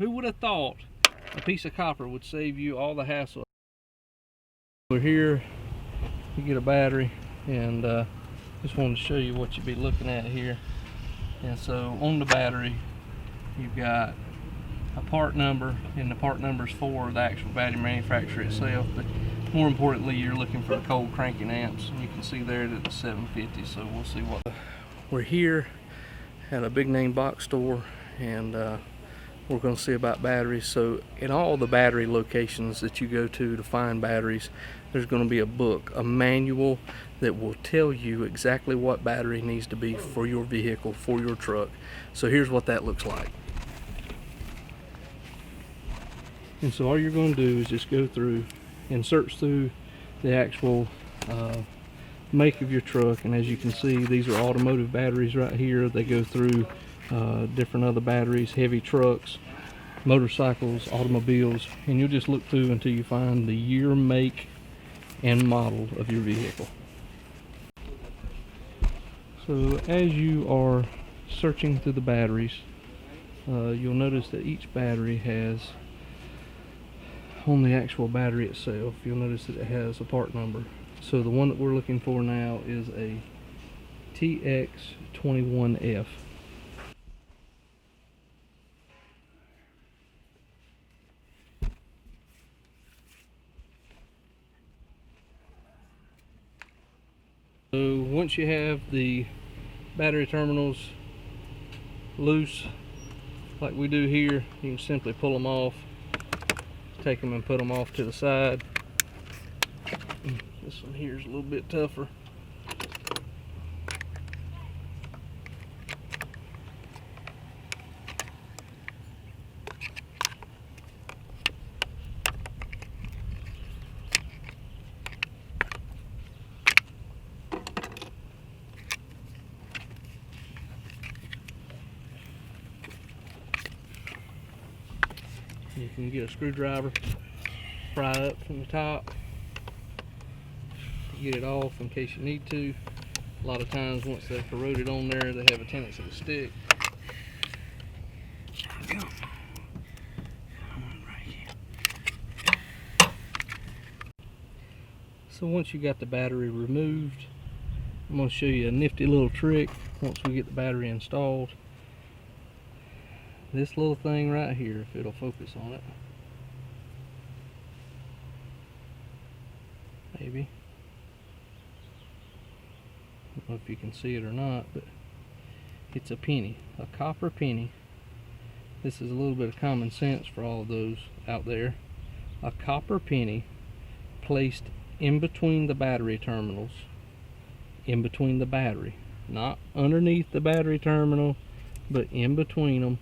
Who would have thought a piece of copper would save you all the hassle? We're here, you get a battery, and just wanted to show you what you'd be looking at here. And so on the battery, you've got a part number, and the part number is for the actual battery manufacturer itself. But more importantly, you're looking for the cold cranking amps, and you can see there that it's 750. So we'll see what. We're here at a big name box store, and we're going to see about batteries. So in all the battery locations that you go to find batteries, there's going to be a book, a manual that will tell you exactly what battery needs to be for your vehicle, for your truck. So here's what that looks like. And so all you're going to do is just go through and search through the actual make of your truck, and as you can see, these are automotive batteries right here. They go through different other batteries, heavy trucks, motorcycles, automobiles, and you'll just look through until you find the year, make, and model of your vehicle. So as you are searching through the batteries, you'll notice that each battery has, on the actual battery itself, you'll notice that it has a part number. So the one that we're looking for now is a TX21F. So once you have the battery terminals loose, like we do here, you can simply pull them off, take them and put them off to the side. This one here is a little bit tougher. You can get a screwdriver, pry up from the top, get it off in case you need to. A lot of times once they're corroded on there, they have a tendency to stick. So once you got the battery removed, I'm going to show you a nifty little trick once we get the battery installed. This little thing right here, if it'll focus on it, maybe. I don't know if you can see it or not, but it's a penny, a copper penny. This is a little bit of common sense for all of those out there. A copper penny placed in between the battery terminals, in between the battery, not underneath the battery terminal, but in between them,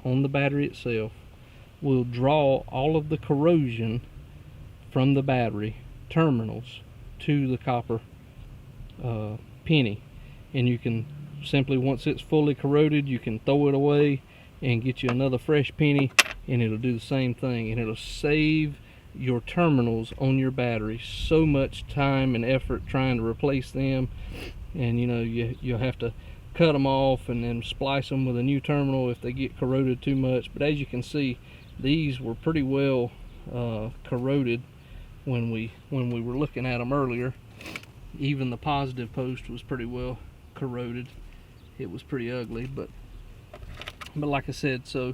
on the battery itself, will draw all of the corrosion from the battery terminals to the copper penny. And you can simply, once it's fully corroded, you can throw it away and get you another fresh penny, and it'll do the same thing, and it'll save your terminals on your battery so much time and effort trying to replace them. And you know, you'll have to cut them off and then splice them with a new terminal if they get corroded too much. But as you can see, these were pretty well corroded when we were looking at them earlier. Even the positive post was pretty well corroded. It was pretty ugly, but like I said, so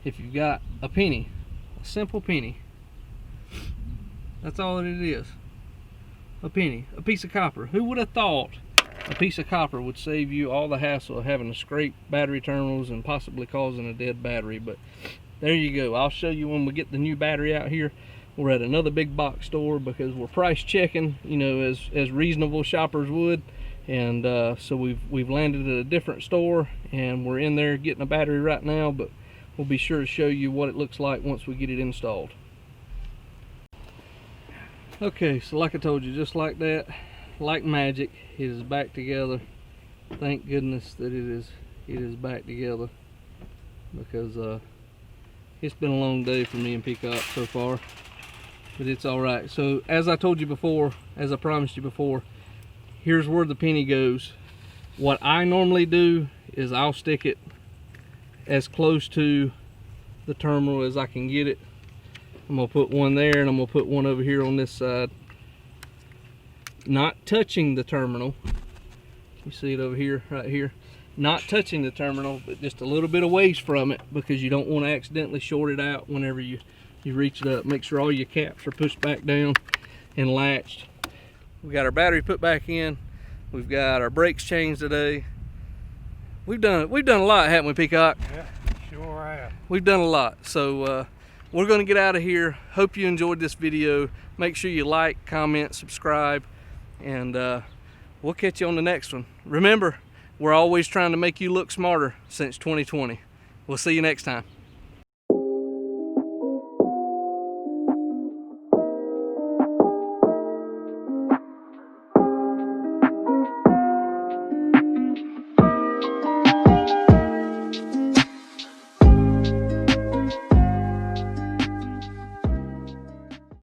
if you've got a penny, a simple penny, that's all that it is. A penny, a piece of copper. Who would have thought a piece of copper would save you all the hassle of having to scrape battery terminals and possibly causing a dead battery? But there you go. I'll show you when we get the new battery out here. We're at another big box store because we're price checking, you know, as reasonable shoppers would. And so we've landed at a different store, and we're in there getting a battery right now, but we'll be sure to show you what it looks like once we get it installed. Okay, so like I told you, just like that, like magic, it is back together. Thank goodness that it is back together, because it's been a long day for me and Peacock so far, but it's all right. So as I told you before, as I promised you before, here's where the penny goes. What I normally do is I'll stick it as close to the terminal as I can get it. I'm gonna put one there, and I'm gonna put one over here on this side, not touching the terminal. You see it over here, right here, not touching the terminal, but just a little bit of ways from it, because you don't want to accidentally short it out whenever you reach it up. Make sure all your caps are pushed back down and latched. We got our battery put back in. We've got our brakes changed today. We've done a lot, haven't we, Peacock? Yeah, sure have. We've done a lot. So we're going to get out of here. Hope you enjoyed this video. Make sure you like, comment, subscribe, and we'll catch you on the next one. Remember, we're always trying to make you look smarter since 2020. We'll see you next time.